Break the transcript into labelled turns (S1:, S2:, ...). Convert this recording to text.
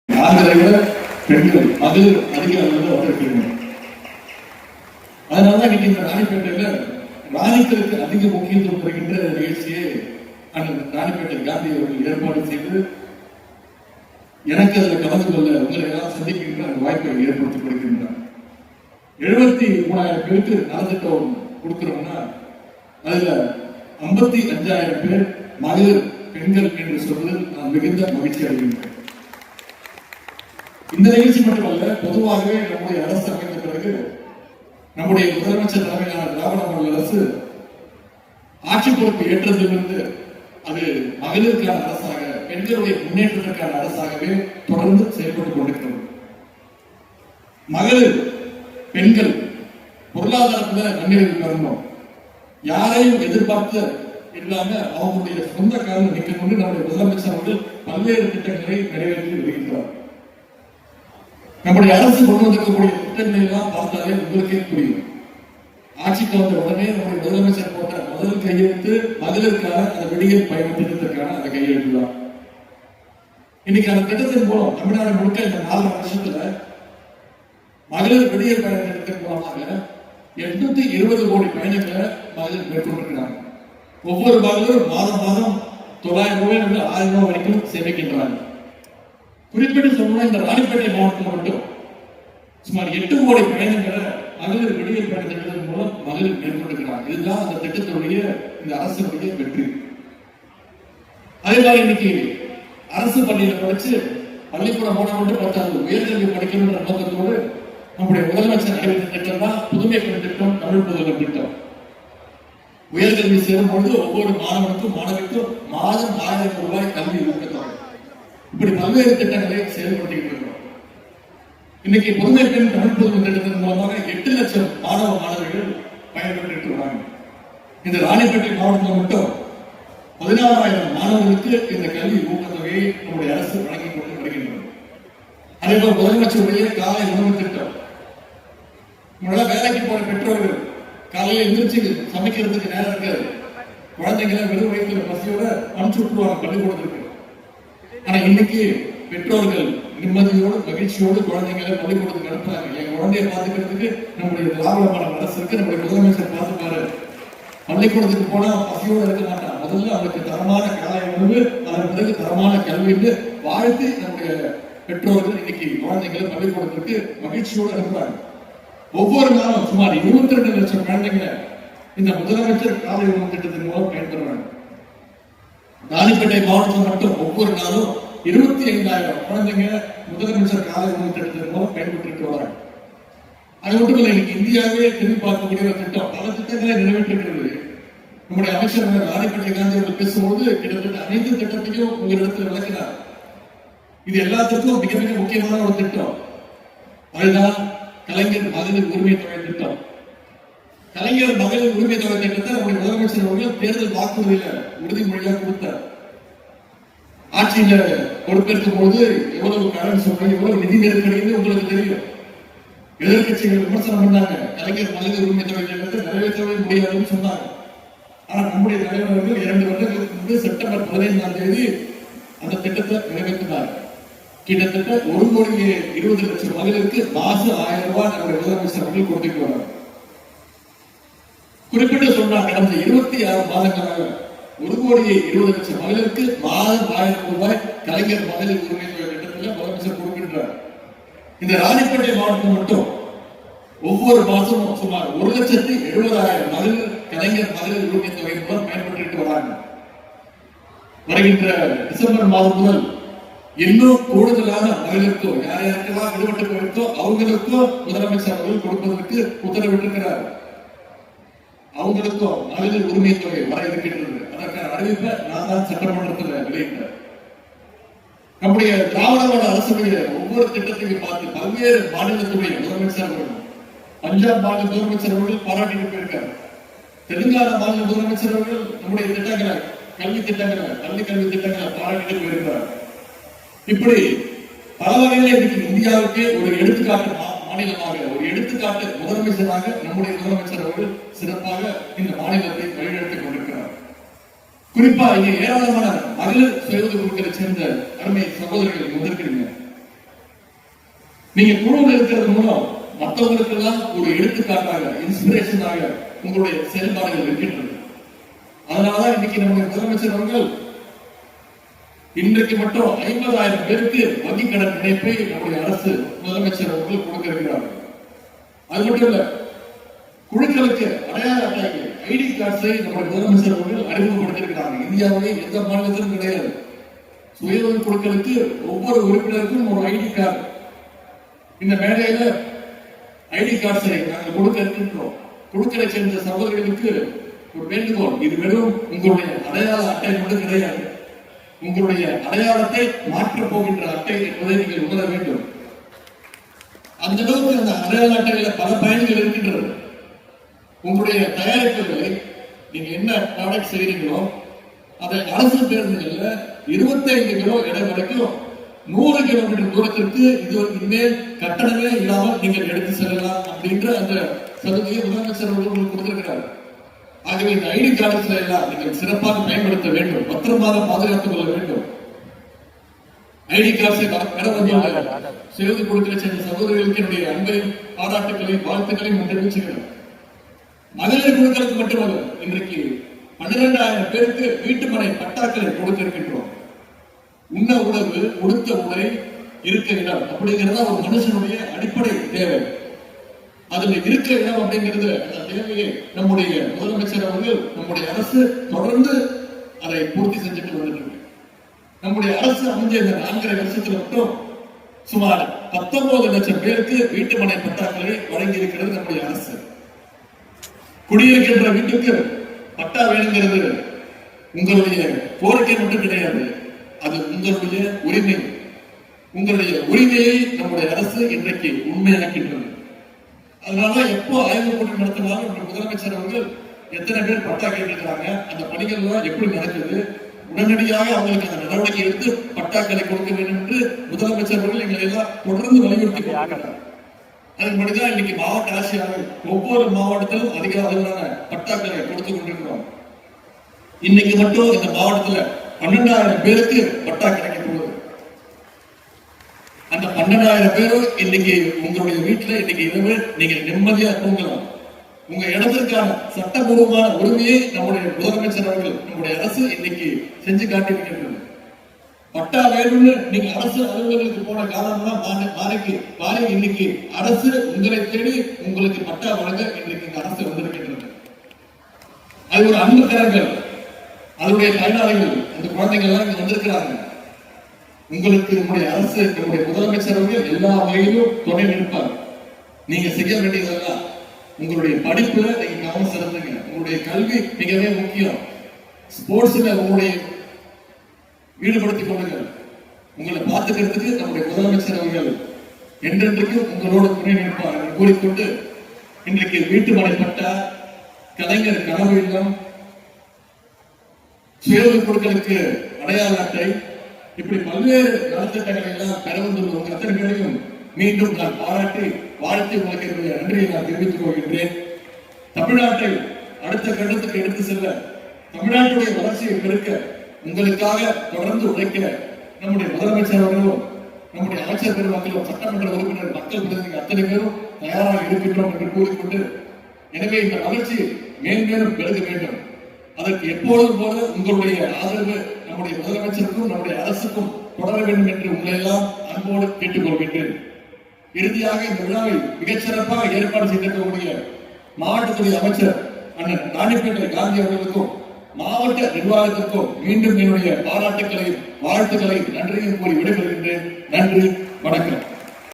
S1: ஆண்களை விட பெண்கள் மகளிர் அதிக அளவில் வந்திருக்கிறீங்க. அதனாலதான் இன்னைக்கு இந்த ராணிப்பேட்டையில ராணிகளுக்கு அதிக முக்கியத்துவம் தருகின்ற நிகழ்ச்சியை ராணிப்பேட்டை காந்தி அவர்கள் ஏற்பாடு செய்து எனக்கு அதில் கலந்து கொள்ள உங்களை எல்லாம் சந்திக்கின்ற அந்த வாய்ப்பை ஏற்படுத்தி கொடுக்கின்றார். 73,000 பேருக்கு நலத்திட்டம் கொடுக்கிறோம்னா அதுல 55,000 பேர் மகளிர் பெண்கள் என்று சொல்வதில் நான் மிகுந்த மகிழ்ச்சி அடைகின்றேன். இந்த நிகழ்ச்சி மட்டுமல்ல, பொதுவாகவே நம்முடைய அரசு அமைந்த பிறகு நம்முடைய முதலமைச்சர் தலைமையிலான திராவிட மாடல் அரசு ஆட்சி பொறுப்பு ஏற்றதிலிருந்து அது மகளிருக்கான அரசாக, பெண்களுடைய முன்னேற்றத்திற்கான அரசாகவே தொடர்ந்து செயல்பட்டுக் கொண்டிருக்கிறது. மகளிர் பெண்கள் பொருளாதாரத்தில் முன்னேறி வரணும், யாரையும் எதிர்பார்த்து இல்லாம அவங்களுடைய சொந்த காலம் நிற்க கொண்டு நம்முடைய முதலமைச்சர் அவர்கள் பல்வேறு திட்டங்களை நிறைவேற்றி வருகின்றார். நம்முடைய அரசு கொண்டு வந்திருக்கக்கூடிய திட்டங்களை எல்லாம் பார்த்தாலே உங்களுக்கே புரியும். ஆட்சிக்கு வந்த உடனே நம்முடைய முதலமைச்சர் போட்ட முதல் கையெழுத்து மகளிருக்கான அந்த விடியல் பயண திட்டத்திற்கான அந்த கையெழுத்து தான். இன்னைக்கு அந்த திட்டத்தின் மூலம் தமிழ்நாடு முழுக்க இந்த 4 வருஷத்துல மகளிர் விடியல் பயண திட்டத்தின் மூலமாக 820 கோடி பயணங்களை மகளிர் மேற்கொண்டிருக்கிறாங்க. ஒவ்வொரு மகளிரும் மாதம் 900 ரூபாய் 1000 ரூபாய் வரைக்கும் சேமிக்கின்றாங்க. குறிப்பிட்டு சொன்னா இந்த ராணிப்பேட்டை மாவட்டத்தில் மட்டும் சுமார் 8 கோடி பயணங்களை மகளிர் விடியல் பயண திட்டத்தின் மூலம் மகளிர் மேற்கொண்டிருக்கிறாங்க. இதுதான் அந்த திட்டத்தினுடைய இந்த அரசுடைய வெற்றி. அதே மாதிரி இன்னைக்கு அரசு பள்ளியில படிச்சு பள்ளிக்கூடம் போன மட்டும் பத்தாது, உயர்கல்வி படிக்கணும்ன்ற நோக்கத்தோடு நம்முடைய முதலமைச்சர் அறிவித்த திட்டம் தான் புதுமை பெண் திட்டம், தமிழ் புதல்வர் திட்டம். உயர்கல்வி சேரும் பொழுது ஒவ்வொரு மாணவனுக்கும் மாணவிக்கும் மாதம் 1000 ரூபாய் கல்வி ஊக்கத்தொகை, இப்படி பல்வேறு திட்டங்களை செயல்படுத்திக்கிட்டு இருக்கிறோம். இன்னைக்கு புதுமை பெண் தமிழ் புதல்வர் திட்டத்தின் மூலமாக 8 லட்சம் மாணவ மாணவிகள் பயன்பெற்று வராங்க. இந்த ராணிப்பேட்டை மாவட்டத்தில் மட்டும் 16,000 மாணவர்களுக்கு இந்த கல்வி ஊக்கத்தொகையை நம்முடைய அரசு வழங்கி கொண்டு வருகின்றது. அதே போல முதலமைச்சருடைய காலை உணவு திட்டம், வேலைக்கு போன பெற்றோர்கள் காலையில எந்திரிச்சு சமைக்கிறதுக்கு நேரம் இருக்காது, குழந்தைங்களை வெறும் வயிற்றுல பசியோட அனுப்பிச்சு விட்டுருவாங்க பள்ளிக்கூடத்துக்கு. ஆனா இன்னைக்கு பெற்றோர்கள் நிம்மதியோடு மகிழ்ச்சியோடு குழந்தைங்களை பள்ளிக்கூடத்துக்கு அனுப்புறாங்க. என் குழந்தைய பாத்துக்கிறதுக்கு நம்முடைய திராவிட மாடல் அரசு இருக்கு, நம்முடைய முதலமைச்சர் பார்த்துப்பாரு. பள்ளிக்கூடத்துக்கு போனா பசியோடு இருக்க மாட்டான், முதல்ல அவருக்கு தரமான காலை உணவு, அதன் பிறகு தரமான கல்வின்னு வாழ்த்து நம்முடைய பெற்றோர்கள் இன்னைக்கு குழந்தைங்களை பள்ளிக்கூடத்திற்கு மகிழ்ச்சியோடு அனுப்புறாங்க. ஒவ்வொரு நாளும் சுமார் 22 லட்சம் குழந்தைங்க இந்த முதலமைச்சர் காலை உணவு திட்டத்தின் மூலம் பயன்பெறுறாங்க. ராணிப்பேட்டை மாவட்டத்தில் மட்டும் ஒவ்வொரு நாளும் 25,000 குழந்தைங்க முதலமைச்சர் காலை உணவு திட்டத்தின் மூலம் பயன்பெற்று வராங்க. அது மட்டும் இல்லை, இன்னைக்கு இந்தியாவே திரும்பி பார்க்கக்கூடிய ஒரு திட்டம், பல திட்டங்களை நிறைவேற்றிருக்கிறது. நம்முடைய அமைச்சர் ராணிப்பேட்டை காந்தி அவர்கள் பேசும்போது கிட்டத்தட்ட அனைத்து திட்டத்தையும் உங்களிடத்தில் விளக்கினார். இது எல்லாத்துக்கும் மிக மிக முக்கியமான ஒரு திட்டம். அதுதான் கலைஞர் மகளிர் உரிமை தொகை திட்டம். கலைஞர் மகளிர் உரிமை தொகை திட்டத்தை நம்முடைய முதலமைச்சர் அவர்கள் தேர்தல் வாக்குறுதியில உறுதிமொழியாக கொடுத்தார். ஆட்சியில பொறுப்பேற்கும் போது எவ்வளவு கடன் சொல்ற, எவ்வளவு நிதி நெருக்கடின்னு உங்களுக்கு தெரியும். எதிர்கட்சிகள் விமர்சனம் பண்ணாங்க, கலைஞர் மகளிர் உரிமை தொகை திட்டத்தை நிறைவேற்றவே முடியாதுன்னு சொன்னாங்க. ஆனா நம்முடைய தலைவர்கள் 2 வருடங்களுக்கு முன்பு செப்டம்பர் 15ஆம் தேதி அந்த திட்டத்தை நிறைவேற்றினார். கிட்டத்தட்ட 1,20 லட்சம் மகளிருக்கு மாசம் 1000 ரூபாய் நம்முடைய முதலமைச்சர் அவர்கள் கொடுத்துட்டு வராங்க. குறிப்பிட்டு சொன்னார், கடந்த 26 மாதங்களாக 1,20 லட்சம் மகளிருக்கு மாதம் 1000 ரூபாய் கலைஞர் மகளிர் உரிமை தொகை திட்டத்தில் முதலமைச்சர் கொடுக்கின்றார். இந்த ராணிப்பேட்டை மாவட்டம் மட்டும் ஒவ்வொரு மாசமும் சுமார் 1,70,70,000 மகளிர் கலைஞர் மகளிர் உரிமை தொகை மூலம் பயன்பெற்று வராங்க. வருகின்ற டிசம்பர் மாதம் முதல் இன்னும் கூடுதலான மகளிருக்கும் யார் யாருக்கெல்லாம் விடுபட்டு போயிருக்கோ அவங்களுக்கும் முதலமைச்சர் அவர்கள் கொடுப்பதற்கு உத்தரவிட்டிருக்கிறார். அவங்களுக்கும் மகளிர் உரிமை தொகை வர இருக்கின்றது. அதற்கான அறிவிப்பை நான் தான் சட்டமன்றத்தில் வெளியிட்டேன். நம்முடைய திராவிட மாடல் அரசுடைய ஒவ்வொரு திட்டத்தையும் பார்த்து பல்வேறு மாநிலத்துடைய முதலமைச்சர் அவர்கள், பஞ்சாப் மாநில முதலமைச்சர் அவர்கள் பாராட்டிட்டு போயிருக்காரு. தெலுங்கானா மாநில முதலமைச்சர் அவர்கள் நம்முடைய திட்டங்களை, கல்வி திட்டங்களை, பள்ளி கல்வி திட்டங்களை பாராட்டிட்டு போயிருக்கிறார். இப்படி பல வகையில் இன்னைக்கு இந்தியாவுக்கு ஒரு எடுத்துக்காட்டு மாநிலமாக, ஒரு எடுத்துக்காட்டு முதலமைச்சராக நம்முடைய முதலமைச்சர் அவர்கள் சிறப்பாக இந்த மாநிலத்தை வழிநடத்திக் கொண்டிருக்கிறார். குறிப்பா இங்க ஏராளமான மகளிர் சுய உதவி குழுக்களை சேர்ந்த அருமை சகோதரர்கள் வந்திருக்கிறீங்க. நீங்க குழுவில் இருக்கிறது மூலம் மற்றவங்களுக்கு எல்லாம் ஒரு எடுத்துக்காட்டாக இன்ஸ்பிரேஷனாக உங்களுடைய செயல்பாடுகள் இருக்கின்றது. அதனாலதான் இன்னைக்கு நம்முடைய முதலமைச்சர் அவர்கள் இன்றைக்கு மட்டும் 50,000 பேருக்கு வங்கி கடன் இணைப்பை நம்முடைய அரசு முதலமைச்சர் அவர்கள் கொடுக்க இருக்கிறார்கள். அது மட்டும் இல்ல, குழுக்களுக்கு அடையாள அட்டைகள் ஐடி கார்ட்ஸை நம்முடைய முதலமைச்சர் அவர்கள் அறிமுகப்படுத்தியிருக்கிறாங்க. இந்தியாவிலே எந்த மாநிலத்திலும் கிடையாது. சுய உதவி குழுக்களுக்கு ஒவ்வொரு உறுப்பினருக்கும் ஒரு ஐடி கார்டு. இந்த மேடையில ஐடி கார்ட்ஸை நாங்கள் கொடுக்க இருக்கின்றோம். குழுக்களை சேர்ந்த சகோதரிகளுக்கு ஒரு வேண்டுகோள், இது வெறும் உங்களுடைய அடையாள அட்டை மட்டும் கிடையாது. உங்களுடைய அடையாளத்தை மாற்றப் போகின்ற அட்டை என்பதை நீங்கள் உணர வேண்டும். அந்த அளவுக்கு அந்த அடையாள அட்டையில பல பயன்கள் இருக்கின்றது. உங்களுடைய தயாரிப்புகளை நீங்க என்ன ப்ராடக்ட் செய்யறீங்களோ அதை அரசு பேருந்துகள்ல 25 கிலோ எடை வரைக்கும் 100 கிலோமீட்டர் தூரத்திற்கு இது இனிமேல் கட்டணமே இல்லாமல் நீங்கள் எடுத்து செல்லலாம் அப்படின்ற அந்த சலுகையை முதலமைச்சர் அவர்கள் கொடுத்திருக்கிறார். ஆகவே இந்த ஐடி கார்டுகளை எல்லாம் நீங்கள் சிறப்பாக பயன்படுத்த வேண்டும், பத்திரமாக பாதுகாத்துக் கொள்ள வேண்டும். ஐடி கார்டை பெற வந்துள்ள செய்து கொடுக்கிற சேர்ந்த சகோதரிகளுக்கு என்னுடைய அன்பையும் பாராட்டுகளையும் வாழ்த்துக்களையும் தெரிவிச்சுக்கிறேன். மகளிர் குழுக்களுக்கு மட்டுமல்ல, இன்றைக்கு 12,000 பேருக்கு வீட்டுமனை பட்டாக்களை கொடுத்திருக்கின்றோம். உண்ண உணவு, உடுத்த உடை, இருக்க இடம் அப்படிங்கிறதா ஒரு மனுஷனுடைய அடிப்படை தேவை. அதுல இருக்க இடம் அப்படிங்கிறது அந்த தேவையை நம்முடைய முதலமைச்சர் அவர்கள், நம்முடைய அரசு தொடர்ந்து அதை பூர்த்தி செஞ்சுட்டு வந்துட்டு. நம்முடைய அரசு அமைஞ்ச இந்த 4.5 வருஷத்துல மட்டும் சுமார் 19 லட்சம் பேருக்கு வீட்டுமனை பட்டாக்களை வழங்கி இருக்கிறது நம்முடைய அரசு. குடியிருக்கின்ற வீட்டுக்கு பட்டா வேணுங்கிறது உங்களுடைய கோரிக்கை மட்டும் கிடையாது, அது உங்களுடைய உரிமை. உங்களுடைய உரிமையை நம்முடைய அரசு இன்றைக்கு உண்மையாக்கின்றது. அதனால எப்போ ஆய்வு கூட்டம் நடத்தினாலும் முதலமைச்சர் அவர்கள் எத்தனை பேர் பட்டா கேட்டிருக்கிறாங்க, அந்த பணிகள் எப்படி நடக்குது, உடனடியாக அவங்களுக்கு அந்த நடவடிக்கை எடுத்து பட்டாக்களை கொடுக்க வேண்டும் என்று முதலமைச்சர் அவர்கள் எங்களை எல்லாம் தொடர்ந்து வலியுறுத்தி கொண்டிருக்கிறார். அதன்படிதான் இன்னைக்கு மாவட்ட ஆட்சியாளர் ஒவ்வொரு மாவட்டத்திலும் அதிக அளவிலான பட்டாக்களை கொடுத்துக் கொண்டிருக்கிறோம். இன்னைக்கு மட்டும் இந்த மாவட்டத்துல 12,000 பேருக்கு பட்டா கிடைக்க போகுது. அந்த 12,000 பேரும் இன்னைக்கு உங்களுடைய வீட்டுல இன்னைக்கு இரவு நீங்க நிம்மதியா தூங்கலாம். உங்க இடத்திற்கான சட்டபூர்வமான உரிமையை நம்முடைய முதலமைச்சர் அவர்கள், நம்முடைய அரசு இன்னைக்கு செஞ்சு காட்டியிருக்கிறது. பட்டா வேணும்னு நீங்க அரசு அலுவலர்களுக்கு போன காலம்லாம் மாறி இன்னைக்கு அரசு உங்களை தேடி உங்களுக்கு பட்டா வழங்க இன்றைக்கு இந்த அரசு வந்திருக்கின்றது. அது ஒரு அன்பு கரங்கள், அதனுடைய பயனாளிகள், அந்த குழந்தைகள் எல்லாம் இங்க வந்திருக்கிறாங்க. உங்களுக்கு நம்முடைய அரசு, நம்முடைய முதலமைச்சர் அவர்கள் எல்லா வகையிலும் துணை நிற்பார். நீங்க செய்ய வேண்டியதெல்லாம் உங்களுடைய படிப்புல நீங்க கவனம் செலுத்துங்க. உங்களுடைய கல்வி மிகவே முக்கியம். ஸ்போர்ட்ஸ்ல உங்களுடைய ஈடுபடுத்திக் கொள்ளுங்கள். உங்களை பார்த்துக்கிறதுக்கு நம்முடைய முதலமைச்சர் அவர்கள் என்றென்றைக்கும் உங்களோட துணை நிற்பார் என்று கூறிக்கொண்டு, இன்றைக்கு வீட்டுமனை பட்டா, கலைஞர் கனவு இல்லம், சுய உதவிக் குழுக்களுக்கு அடையாள அட்டை, இப்படி பல்வேறு நலத்திட்டங்களை எல்லாம் பெற வந்துள்ள உங்கள் அத்தனை பேரையும் மீண்டும் நான் பாராட்டி வாழ்த்தி உங்களுக்கு என்னுடைய நன்றியை நான் தெரிவித்துக் கொள்கின்றேன். தமிழ்நாட்டை அடுத்த கட்டத்துக்கு எடுத்து செல்ல, தமிழ்நாட்டுடைய வளர்ச்சியை பெருக்க உங்களுக்காக தொடர்ந்து உழைக்க நம்முடைய முதலமைச்சர் அவர்களும், நம்முடைய அமைச்சர் பெருமக்களும், சட்டமன்ற உறுப்பினர், மக்கள் பிரதிநிதிகள் அத்தனை பேரும் தயாராக இருக்கின்றோம் என்று கூறிக்கொண்டு, எனவே இந்த வளர்ச்சி மேன்மேலும் பெருக வேண்டும். அதற்கு எப்போதும் போல உங்களுடைய ஆதரவு நம்முடைய முதலமைச்சருக்கும் நம்முடைய அரசுக்கும் தொடர வேண்டும் என்று உங்களை எல்லாம் அன்போடு கேட்டுக் கொள்கின்றேன். இறுதியாக இந்த விழாவை மிகச்சிறப்பாக ஏற்பாடு செய்திருக்கக்கூடிய மாவட்டத்துறை அமைச்சர் அண்ணன் ராணிப்பேட்டை காந்தி அவர்களுக்கும் மாவட்ட நிர்வாகத்திற்கும் மீண்டும் என்னுடைய பாராட்டுக்களையும் வாழ்த்துக்களையும் நன்றியும் கூறி விடைபெறுகின்றேன். நன்றி, வணக்கம்.